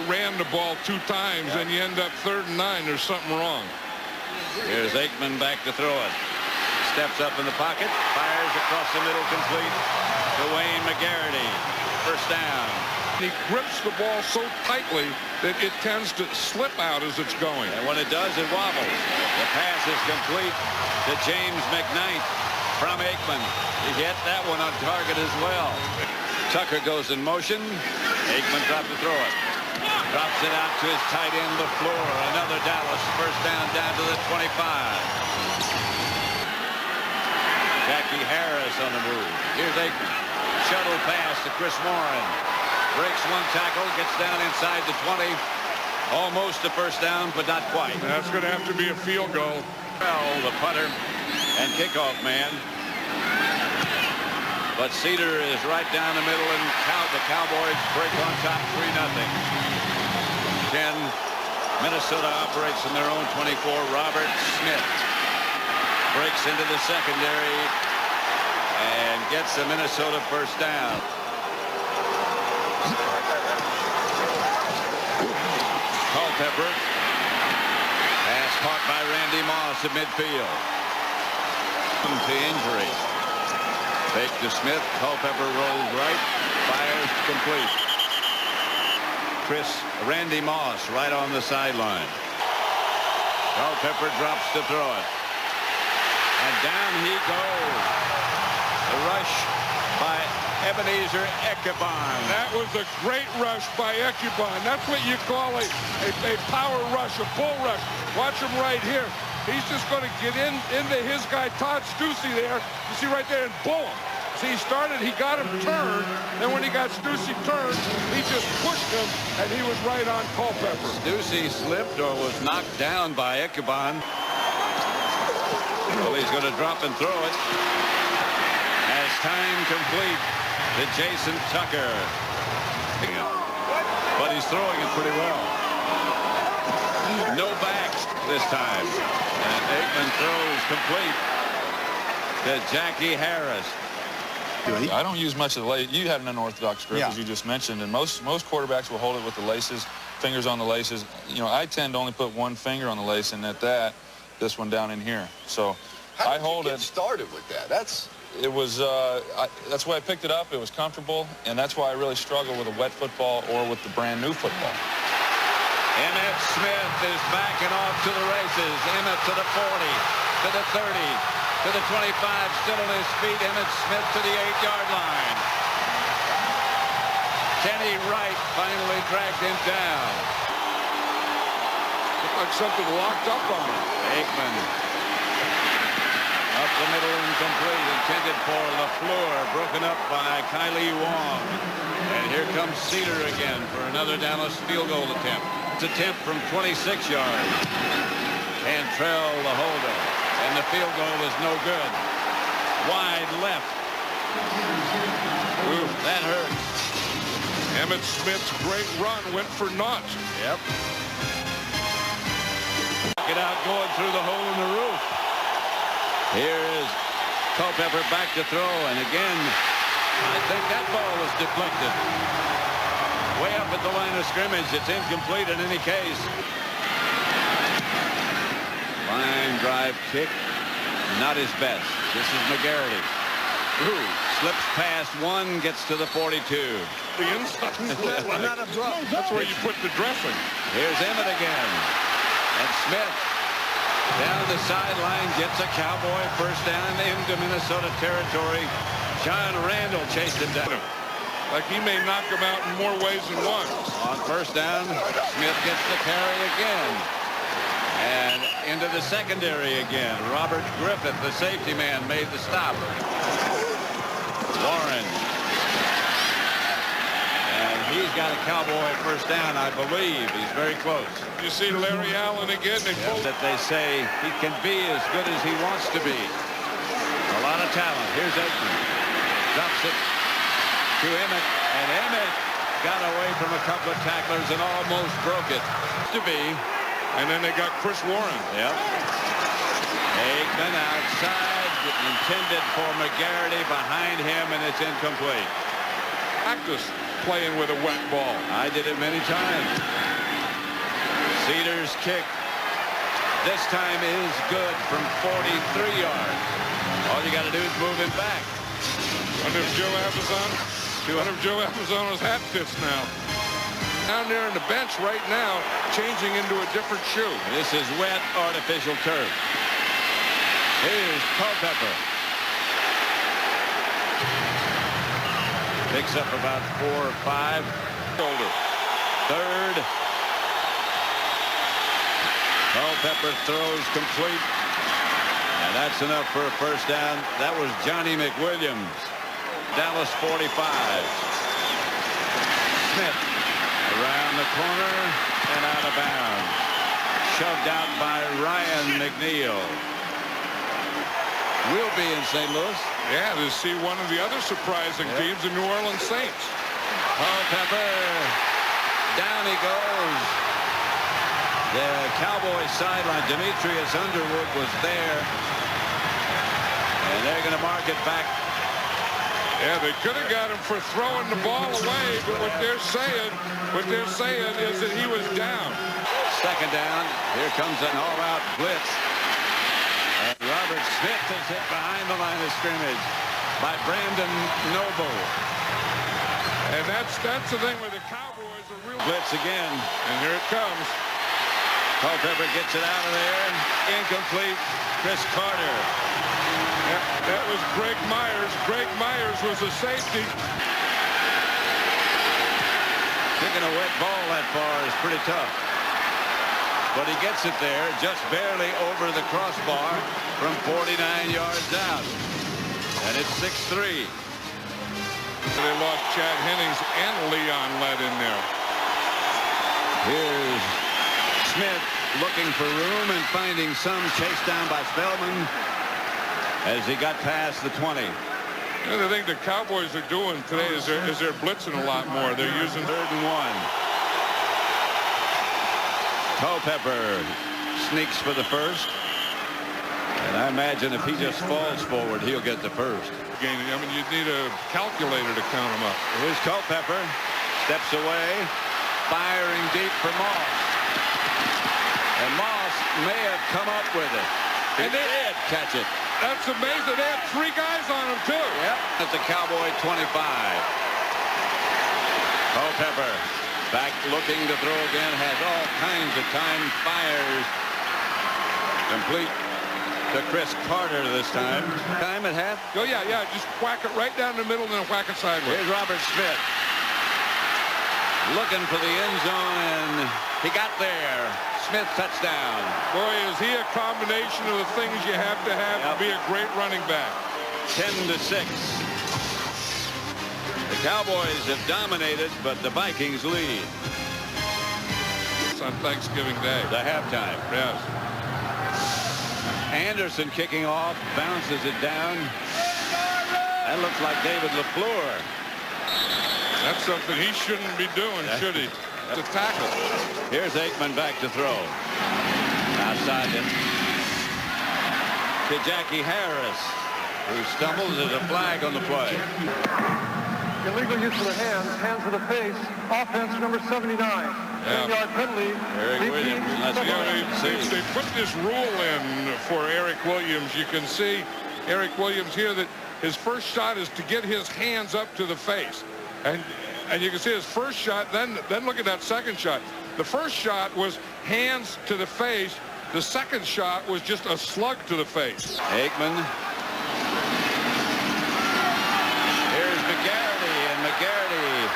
ran the ball 2 times and you end up 3rd and 9. There's something wrong. Here's Aikman back to throw it. Steps up in the pocket, fires across the middle, complete to Wayne McGarity. First down. He grips the ball so tightly that it tends to slip out as it's going. And when it does, it wobbles. The pass is complete to James McKnight from Aikman. He hit that one on target as well. Tucker goes in motion. Aikman dropped to throw it. Drops it out to his tight end, LaFleur. Another Dallas first down to the 25. Jackie Harris on the move. Here's Aikman. Shuttle pass to Chris Warren. Breaks 1 tackle, gets down inside the 20. Almost a first down, but not quite. That's going to have to be a field goal. Well, the punter and kickoff man. But Cedar is right down the middle, and the Cowboys break on top 3-0. 10. Minnesota operates in their own 24. Robert Smith breaks into the secondary and gets the Minnesota first down. Culpepper. Pass caught by Randy Moss at midfield. To injury. Fake to Smith. Culpepper rolls right. Fires complete. Randy Moss right on the sideline. Culpepper drops to throw it. And down he goes. The rush by Ebenezer Aikman. That was a great rush by Aikman. That's what you call a power rush, a bull rush. Watch him right here. He's just going to get into his guy, Todd Stussy there. You see right there, and boom. See, he got him turned. Then when he got Stussy turned, he just pushed him, and he was right on Culpepper. Stussy slipped or was knocked down by Aikman. Well, he's going to drop and throw it. As time complete to Jason Tucker. But he's throwing it pretty well. No backs this time. And Aikman throws complete to Jackie Harris. I don't use much of the lace. You had an unorthodox grip, as you just mentioned, and most quarterbacks will hold it with the laces, fingers on the laces. You know, I tend to only put 1 finger on the lace, and at that, this one down in here. So How I did hold you get it. started with that? That's why I picked it up. It was comfortable, and that's why I really struggle with a wet football or with the brand new football. Emmitt Smith is backing off to the races. Emmitt to the 40, to the 30, to the 25, still on his feet. Emmitt Smith to the 8-yard line. Kenny Wright finally dragged him down. Looked like something locked up on him. Aikman up the middle, incomplete, intended for LaFleur, broken up by Kylie Wong. And here comes Cedar again for another Dallas field goal attempt. It's an attempt from 26 yards. Cantrell the holder, and the field goal is no good. Wide left. Ooh, that hurts. Emmitt Smith's great run went for naught. Yep. Get out going through the hole in the roof. Here is Culpepper back to throw, and again, I think that ball was deflected. Way up at the line of scrimmage. It's incomplete in any case. Line drive kick, not his best. This is McGarity. Ooh, slips past 1, gets to the 42. The inside. not a drop. That's where you put the dressing. Here's Emmitt again. And Smith down the sideline gets a Cowboy first down into Minnesota territory. John Randall chased him down. Like he may knock him out in more ways than one. On first down, Smith gets the carry again. And into the secondary again. Robert Griffith, the safety man, made the stop. Warren. And he's got a Cowboy first down, I believe. He's very close. You see Larry Allen again. That they say he can be as good as he wants to be. A lot of talent. Here's Aikman. Drops it to Emmitt. And Emmitt got away from a couple of tacklers and almost broke it. To be. And then they got Chris Warren. Yep. Aikman outside, intended for McGarity, behind him, and it's incomplete. Practice playing with a wet ball. I did it many times. Cedars kick. This time is good from 43 yards. All you got to do is move him back. Wonder if Joe Amazono's hat fits now. Down there on the bench right now, changing into a different shoe. This is wet, artificial turf. Here's Culpepper. Picks up about 4 or 5. Shoulder. Third. Culpepper throws complete. And that's enough for a first down. That was Johnny McWilliams. Dallas 45. Smith around the corner and out of bounds. Shoved out by Ryan McNeil. We'll be in St. Louis. Yeah, to see one of the other surprising teams, the New Orleans Saints. Culpepper. Down he goes. The Cowboys sideline. Demetrius Underwood was there. And they're going to mark it back. Yeah, they could have got him for throwing the ball away, but what they're saying is that he was down. Second down. Here comes an all-out blitz. And Robert Smith is hit behind the line of scrimmage by Brandon Noble. And that's the thing with the Cowboys. A real Blitz again. And here it comes. Culpepper gets it out of there. Incomplete. Chris Carter. That was Greg Myers. Greg Myers was a safety. Kicking a wet ball that far is pretty tough. But he gets it there just barely over the crossbar from 49 yards out. And it's 6-3. They lost Chad Hennings and Leon Lett in there. Here's Smith looking for room and finding some, chased down by Spellman as he got past the 20. The other thing the Cowboys are doing today is they're blitzing a lot more. They're using 3rd and 1. Culpepper sneaks for the first. And I imagine if he just falls forward, he'll get the first. I mean, you'd need a calculator to count him up. Here's Culpepper. Steps away. Firing deep for Moss. And Moss may have come up with it. And they did catch it. That's amazing. They had 3 guys on him, too. Yep. At the Cowboy 25. Culpepper back looking to throw again. Has all kinds of time. Fires. Complete to Chris Carter this time. Time at half. Oh, yeah. Just whack it right down the middle and then whack it sideways. Here's Robert Smith. Looking for the end zone, and he got there. Smith touchdown. Boy, is he a combination of the things you have to be a great running back. 10-6. The Cowboys have dominated, but the Vikings lead. It's on Thanksgiving Day. The halftime. Yes. Anderson kicking off, bounces it down. That looks like David LaFleur. That's something he shouldn't be doing, should he? To tackle. Here's Aikman back to throw. Outside it to Jackie Harris, who stumbles. There's a flag on the play. Illegal use of the hands to the face, offense number 79. 10-yard penalty. Eric Williams, they put this rule in for Eric Williams. You can see Eric Williams here that his first shot is to get his hands up to the face. And you can see his first shot, then look at that second shot. The first shot was hands to the face. The second shot was just a slug to the face. Aikman. Here's McGarity, and McGarity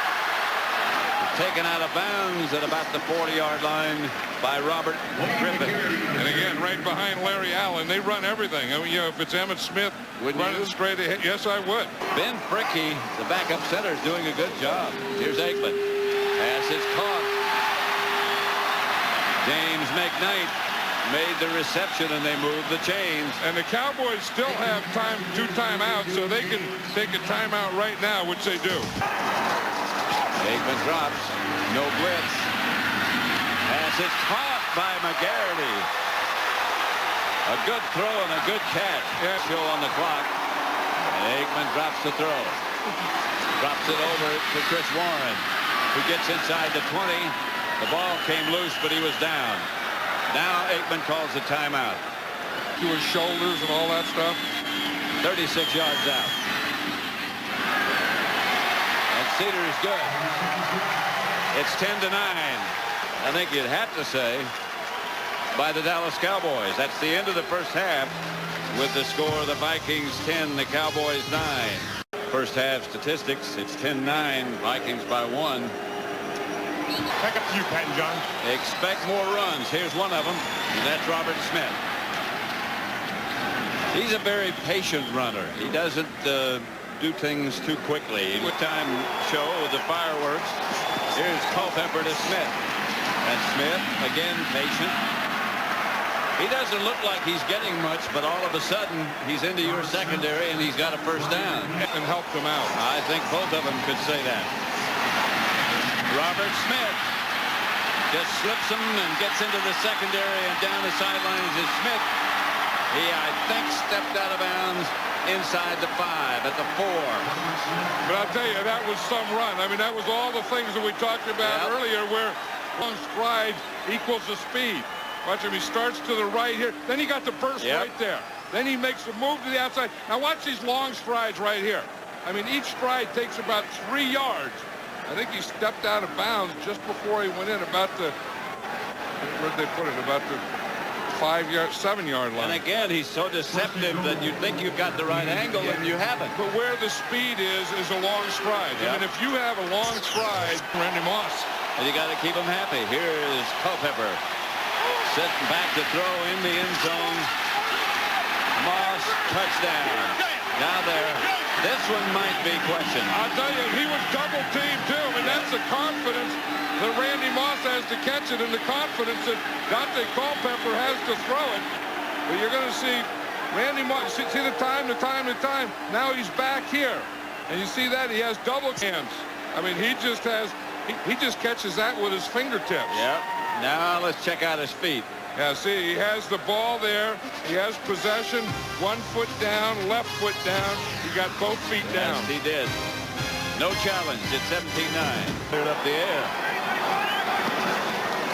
taken out of bounds at about the 40-yard line by Robert Griffin. And again, right behind Larry Allen. They run everything. I mean, if it's Emmitt Smith running straight ahead, yes, I would. Ben Fricky, the backup center, is doing a good job. Here's Aikman. Pass is caught. James McKnight made the reception, and they moved the chains. And the Cowboys still have 2 timeouts, so they can take a timeout right now, which they do. Aikman drops. No blitz. Pass is caught by McGarity. A good throw and a good catch. Still on the clock. And Aikman drops the throw. Drops it over to Chris Warren, who gets inside the 20. The ball came loose, but he was down. Now Aikman calls a timeout. To his shoulders and all that stuff. 36 yards out. And Cedar is good. It's 10-9. I think you'd have to say by the Dallas Cowboys. That's the end of the first half with the score of the Vikings 10, the Cowboys 9. First half statistics, it's 10-9, Vikings by 1. Back up to you, Pat and John. Expect more runs. Here's one of them, and that's Robert Smith. He's a very patient runner. He doesn't do things too quickly. With time show with the fireworks. Here's Culpepper to Smith. And Smith, again, patient. He doesn't look like he's getting much, but all of a sudden, he's into your secondary, and he's got a first down. And helped him out. I think both of them could say that. Robert Smith just slips him and gets into the secondary, and down the sidelines is Smith. He, I think, stepped out of bounds inside the 5 at the 4. But I'll tell you, that was some run. I mean, that was all the things that we talked about earlier, where long stride equals the speed. Watch him. He starts to the right here. Then he got the burst right there. Then he makes the move to the outside. Now watch these long strides right here. I mean, each stride takes about 3 yards. I think he stepped out of bounds just before he went in about the, where'd they put it, about the 7-yard line. And again, he's so deceptive that you think you've got the right angle, and you haven't. But where the speed is a long stride. I mean, if you have a long stride, Randy Moss. And you got to keep him happy. Here is Culpepper. Sitting back to throw in the end zone. Moss, touchdown. Now there. This one might be questioned. I'll tell you, he was double teamed too. I mean, that's the confidence that Randy Moss has to catch it, and the confidence that Dante Culpepper has to throw it. But you're going to see Randy Moss, see the time. Now he's back here. And you see that he has double hands. I mean, he just has, he just catches that with his fingertips. Yep. Now let's check out his feet. Yeah, see, he has the ball there. He has possession. 1 foot down, left foot down. He got both feet down. Yes, he did. No challenge. It's 17-9. Cleared up the air.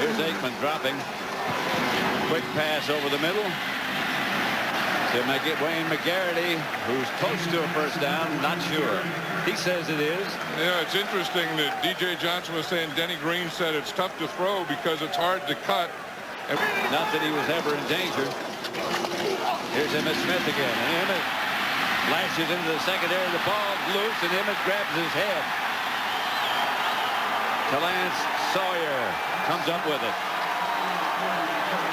Here's Aikman dropping. Quick pass over the middle to Wayne McGarity, who's close to a first down. Not sure. He says it is. Yeah, it's interesting that D.J. Johnson was saying Denny Green said it's tough to throw because it's hard to cut. Not that he was ever in danger. Here's Emmitt Smith again. And Emmitt lashes into the secondary. The ball's loose, and Emmitt grabs his head. Lance Sawyer comes up with it.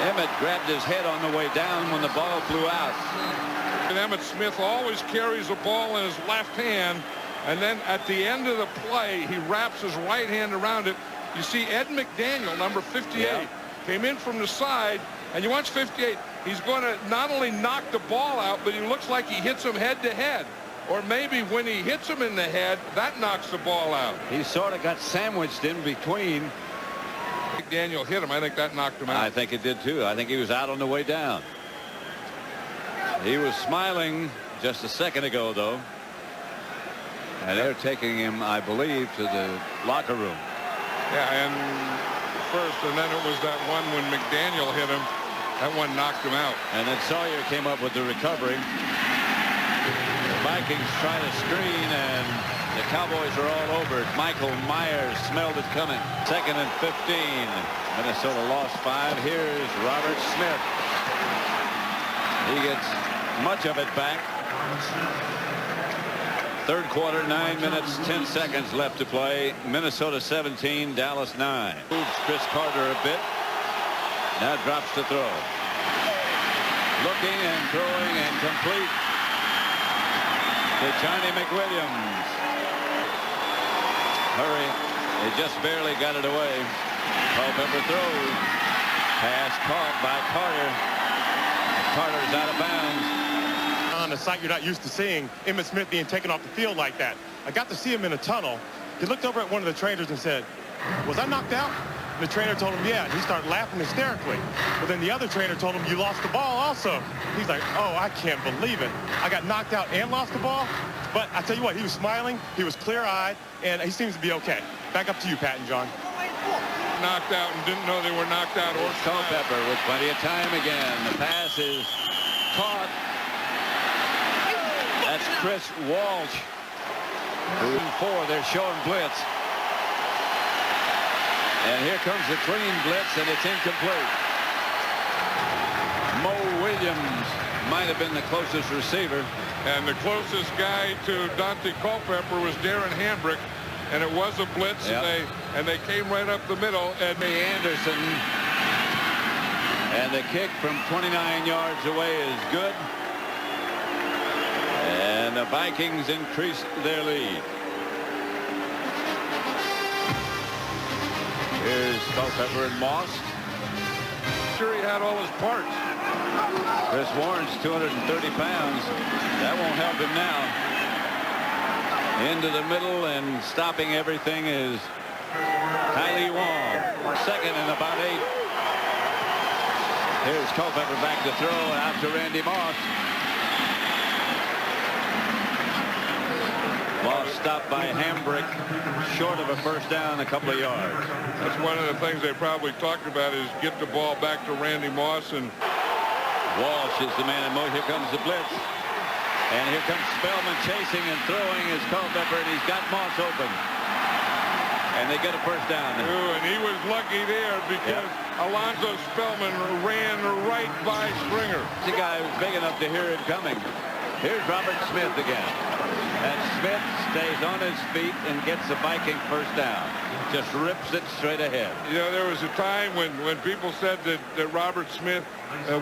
Emmitt grabbed his head on the way down when the ball flew out. And Emmitt Smith always carries the ball in his left hand, and then at the end of the play, he wraps his right hand around it. You see Ed McDaniel, number 58, came in from the side, and you watch 58. He's going to not only knock the ball out, but he looks like he hits him head to head. Or maybe when he hits him in the head, that knocks the ball out. He sort of got sandwiched in between. McDaniel hit him. I think that knocked him out. I think it did too. I think he was out on the way down. He was smiling just a second ago, though. And they're taking him, I believe, to the locker room. Yeah, and first, and then it was that one when McDaniel hit him. That one knocked him out. And then Sawyer came up with the recovery. The Vikings try to screen, and the Cowboys are all over it. Michael Myers smelled it coming. 2nd and 15. Minnesota lost 5. Here's Robert Smith. He gets much of it back. Third quarter, 9 minutes, 10 seconds left to play. Minnesota 17, Dallas 9. Moves Chris Carter a bit. Now drops to throw. Looking and throwing and complete to Johnny McWilliams. Hurry. They just barely got it away. Culpepper throws. Pass caught by Carter. Carter's out of bounds. On a sight you're not used to seeing, Emmitt Smith being taken off the field like that. I got to see him in a tunnel. He looked over at one of the trainers and said, "Was I knocked out?" The trainer told him, "Yeah." And he started laughing hysterically. But then the other trainer told him, "You lost the ball also." He's like, "Oh, I can't believe it. I got knocked out and lost the ball?" But I tell you what, he was smiling, he was clear-eyed, and he seems to be okay. Back up to you, Pat and John. Knocked out and didn't know they were knocked out. Or Culpepper with plenty of time again. The pass is caught. That's Chris Walsh. 4, they're showing blitz. And here comes the clean blitz, and it's incomplete. Mo Williams might have been the closest receiver. And the closest guy to Dante Culpepper was Darren Hambrick. And it was a blitz, yep. and they came right up the middle. And Anderson. And the kick from 29 yards away is good. And the Vikings increase their lead. Here's Culpepper and Moss. Sure, he had all his parts. Chris Warren's 230 pounds. That won't help him now. Into the middle and stopping everything is Kylie Wong. Second and about 8. Here's Culpepper back to throw out to Randy Moss. Moss stopped by Hambrick, short of a first down, a couple of yards. That's one of the things they probably talked about is get the ball back to Randy Moss. And Walsh is the man in motion. Here comes the blitz. And here comes Spellman chasing and throwing his Culpepper, and he's got Moss open. And they get a first down. Ooh, and he was lucky there because Alonzo Spellman ran right by Springer. The guy was big enough to hear him coming. Here's Robert Smith again. And Smith stays on his feet and gets the Viking first down. Just rips it straight ahead. You know, there was a time when people said that Robert Smith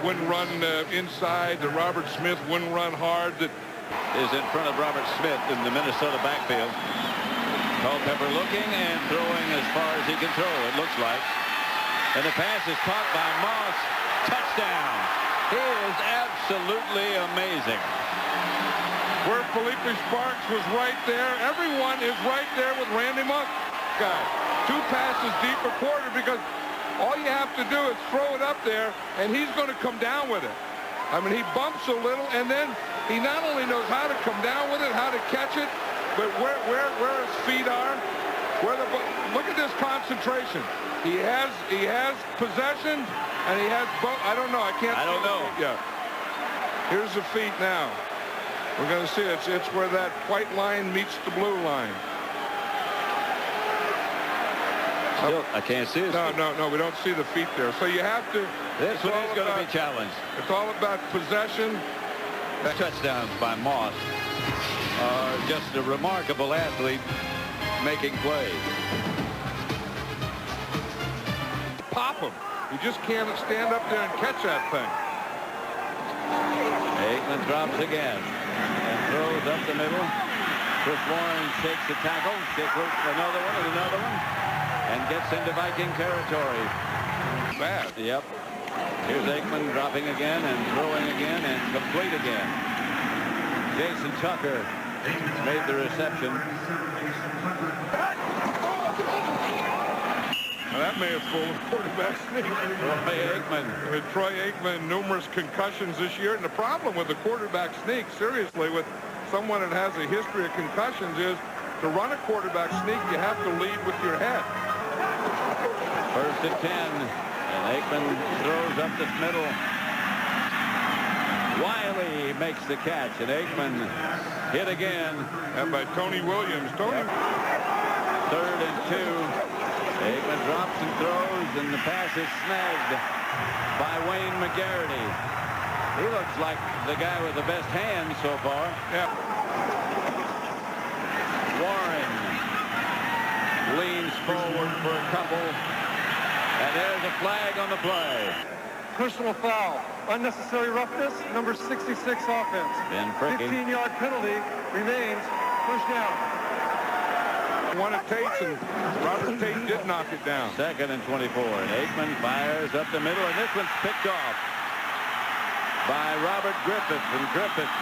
wouldn't run inside, that Robert Smith wouldn't run hard. That is in front of Robert Smith in the Minnesota backfield. Culpepper looking and throwing as far as he can throw, it looks like. And the pass is caught by Moss. Touchdown. He is absolutely amazing. Where Felipe Sparks was right there. Everyone is right there with Randy Moss. Guy, 2 passes deep a quarter because all you have to do is throw it up there and he's going to come down with it. I mean, he bumps a little and then he not only knows how to come down with it, how to catch it, but where his feet are. Look at this concentration. He has possession and he has both. I don't know. I don't know. Yeah. Here's the feet now. We're going to see it. It's where that white line meets the blue line. Still, I can't see it. No, we don't see the feet there. So you have to. This one is going to be challenged. It's all about possession. Touchdowns by Moss. Just a remarkable athlete making plays. Pop him. You just can't stand up there and catch that thing. Aikman drops again and throws up the middle. Chris Warren takes the tackle, gets another one, and gets into Viking territory. Bad. Yep. Here's Aikman dropping again and throwing again and complete again. Jason Tucker made the reception. Well, that may have fooled the quarterback sneak. Troy Aikman, numerous concussions this year. And the problem with the quarterback sneak, seriously, with someone that has a history of concussions is to run a quarterback sneak, you have to lead with your head. First and 10. And Aikman throws up the middle. Wiley makes the catch. And Aikman hit again. And by Tony Williams. Third and 2. Aikman drops and throws, and the pass is snagged by Wayne McGarity. He looks like the guy with the best hands so far. Yeah. Warren leans forward for a couple, and there's a flag on the play. Personal foul. Unnecessary roughness, number 66 offense. 15-yard penalty remains. First down. One of Tate's, and Robert Tate did knock it down. Second and 24. And Aikman fires up the middle, and this one's picked off by Robert Griffith. And Griffith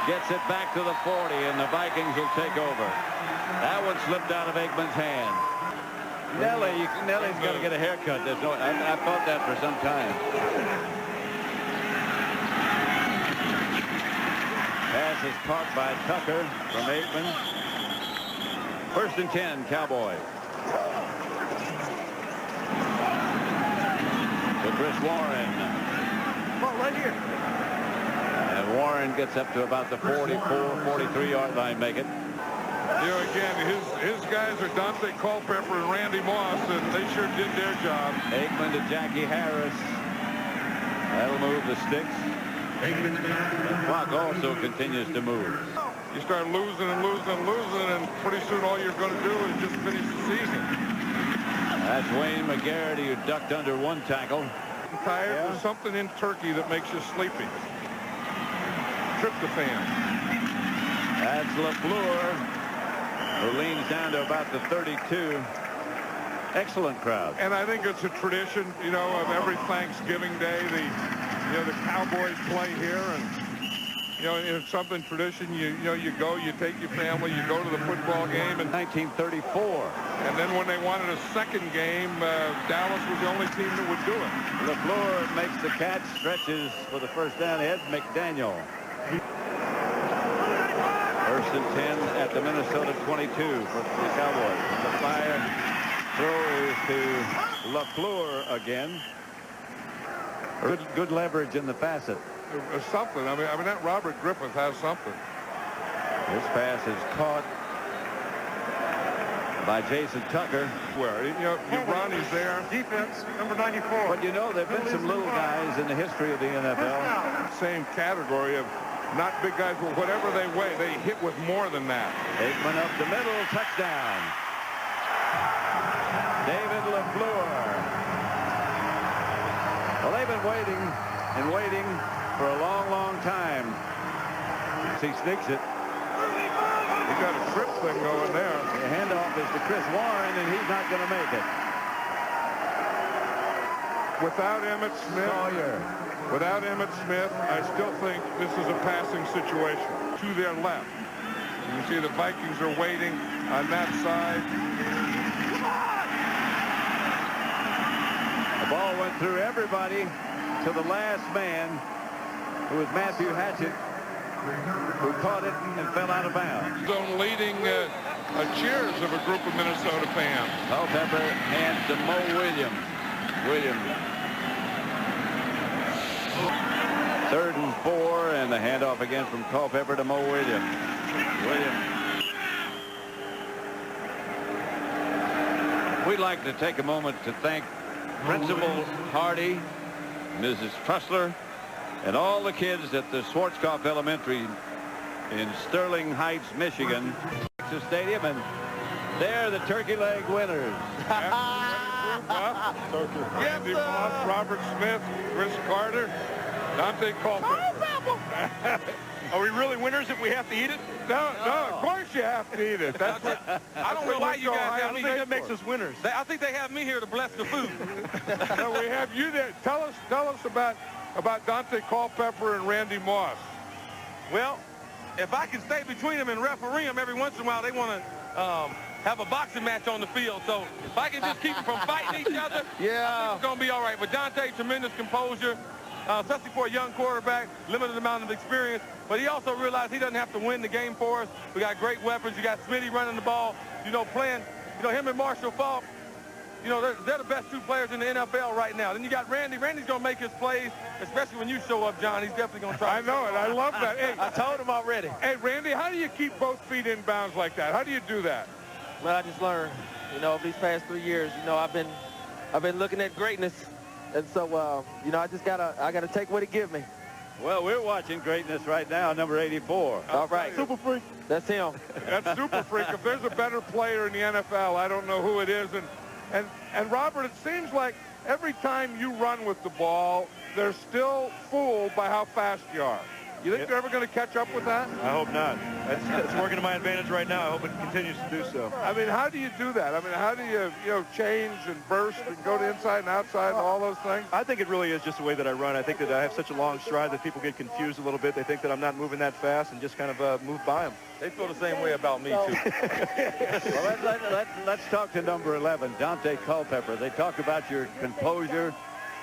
gets it back to the 40, and the Vikings will take over. That one slipped out of Aikman's hand. Nelly's got to get a haircut. There's no. I thought that for some time. Pass is caught by Tucker from Aikman. 1st and 10, Cowboys. To Chris Warren. Ball right here. And Warren gets up to about the 44, 43-yard line, make it. You know, again, his guys are Dante Culpepper and Randy Moss, and they sure did their job. Aikman to Jackie Harris. That'll move the sticks. The clock also continues to move. You start losing and losing and losing, and pretty soon all you're going to do is just finish the season. That's Wayne McGarrity, who ducked under one tackle. I'm tired. There's something in turkey that makes you sleepy. Tryptophan. That's LaFleur, who leans down to about the 32. Excellent crowd. And I think it's a tradition, you know, of every Thanksgiving Day, the Cowboys play here, and you know, it's something tradition. You go, you take your family, you go to the football game. And 1934. And then when they wanted a second game, Dallas was the only team that would do it. LaFleur makes the catch, stretches for the first down. Ed McDaniel. 1st and 10 at the Minnesota 22 for the Cowboys. The fire throw is to LaFleur again. Good leverage in the facet. Something. I mean, that Robert Griffith has something. This pass is caught by Jason Tucker. Where, you know, Ronnie's there. Defense, number 94. But you know, there have been some little guys in the history of the NFL. Same category of not big guys, but whatever they weigh, they hit with more than that. Aikman up the middle, touchdown. David LaFleur. Well, they've been waiting and waiting for a long, long time. He sneaks it. He got a trip thing going there. The handoff is to Chris Warren, and he's not going to make it. Without Emmitt Smith, I still think this is a passing situation. To their left. You can see the Vikings are waiting on that side. The ball went through everybody to the last man, who was Matthew Hatchett, who caught it and fell out of bounds. Zone leading cheers of a group of Minnesota fans. Culpepper hands to Mo Williams. 3rd and 4, and the handoff again from Culpepper to Mo Williams. We'd like to take a moment to thank Principal Hardy, Mrs. Trussler, and all the kids at the Schwarzkopf Elementary in Sterling Heights, Michigan, Texas Stadium, and they're the turkey leg winners. Randy Moss, Robert Smith, Chris Carter, Dante Culpepper. Are we really winners if we have to eat it? No, of course you have to eat it. That's what, I don't know why you guys have me. That makes us winners. I think they have me here to bless the food. No, we have you there. Tell us about Dante Culpepper and Randy Moss. Well, if I can stay between them and referee them every once in a while, they want to have a boxing match on the field. So if I can just keep them from fighting each other, I think it's going to be all right. But Dante, tremendous composure, especially for a young quarterback, limited amount of experience. But he also realized he doesn't have to win the game for us. We got great weapons. You got Smitty running the ball, playing, him and Marshall Faulk. They're the best two players in the NFL right now. Then you got Randy. Randy's going to make his plays, especially when you show up, John. He's definitely going to try. I know it. I love that. Hey, I told him already. Hey, Randy, how do you keep both feet in bounds like that? How do you do that? Well, I just learned, these past 3 years, I've been looking at greatness. And so, I just gotta take what it gives me. Well, we're watching greatness right now, number 84. All right. Super Freak. That's him. That's Super Freak. If there's a better player in the NFL, I don't know who it is. And Robert, it seems like every time you run with the ball, they're still fooled by how fast you are. You think they're ever going to catch up with that? I hope not. It's working to my advantage right now. I hope it continues to do so. I mean, how do you do that? I mean, how do you, change and burst and go to inside and outside and all those things? I think it really is just the way that I run. I think that I have such a long stride that people get confused a little bit. They think that I'm not moving that fast and just kind of move by them. They feel the same way about me, too. Well, let's talk to number 11, Dante Culpepper. They talk about your composure,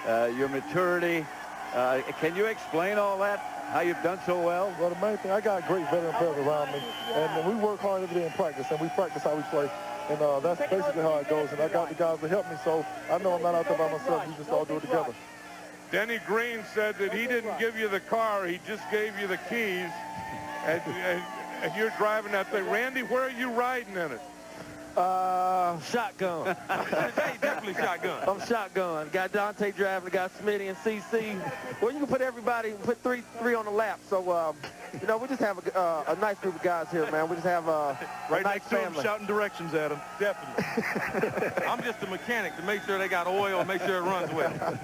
your maturity. Can you explain all that? how you've done so well? Well, the main thing, I got great veteran players around me, and we work hard every day in practice, and we practice how we play. And that's basically how it goes. And I got the guys to help me, so I know I'm not out there by myself. We just all do it together. Denny Green said that he didn't give you the car, he just gave you the keys, and you're driving that thing. Randy, where are you riding in it? Shotgun. Hey, definitely shotgun. I'm shotgun. Got Dante driving, got Smitty and CC. Well, you can put everybody, put three on the lap. So, you know, we just have a nice group of guys here, man. We just have a right nice next to him, family. shouting directions at him. Definitely. I'm just a mechanic to make sure they got oil and make sure it runs well.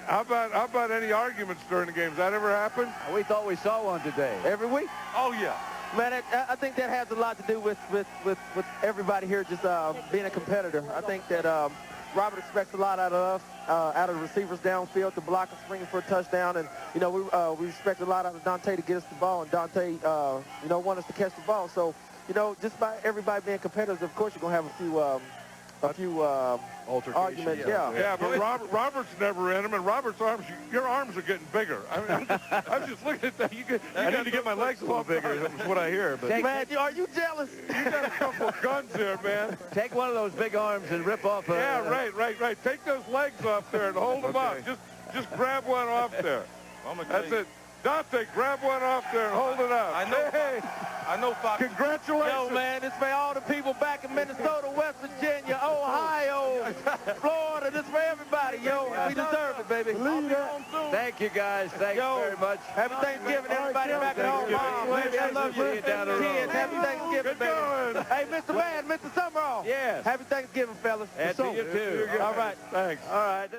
How about any arguments during the games? Does that ever happen? We thought we saw one today. Every week? Oh, yeah. Man, I think that has a lot to do with everybody here just being a competitor. I think that Robert expects a lot out of us, out of the receivers downfield, to block and springing for a touchdown. And, you know, we expect a lot out of Dante to get us the ball, and Dante, you know, want us to catch the ball. So, you know, just by everybody being competitors, of course you're going to have a few arguments. Yeah, but Robert's never in them, and Robert's arms, your arms are getting bigger. I mean, I'm just looking at that. I need to get my legs a little bigger, that's what I hear. But. Man, are you jealous? You got a couple of guns there, man. Take one of those big arms and rip off. Yeah, right. Take those legs off there and hold them up. Just grab one off there. That's it. Dante, grab one off there and hold it up. I know, Fox. Congratulations. Yo, man, this for all the people back in Minnesota, West Virginia, Ohio, Florida. This for everybody, yo. We deserve it, baby. Thank you, guys. Thanks very much. Happy Thanksgiving, everybody back at home. Mom, baby, I love you. Kids, happy Thanksgiving, baby. Hey, Mr. Man, Mr. Summerall. Yes. Happy Thanksgiving, fellas. And to you, too. All right. Thanks. All right.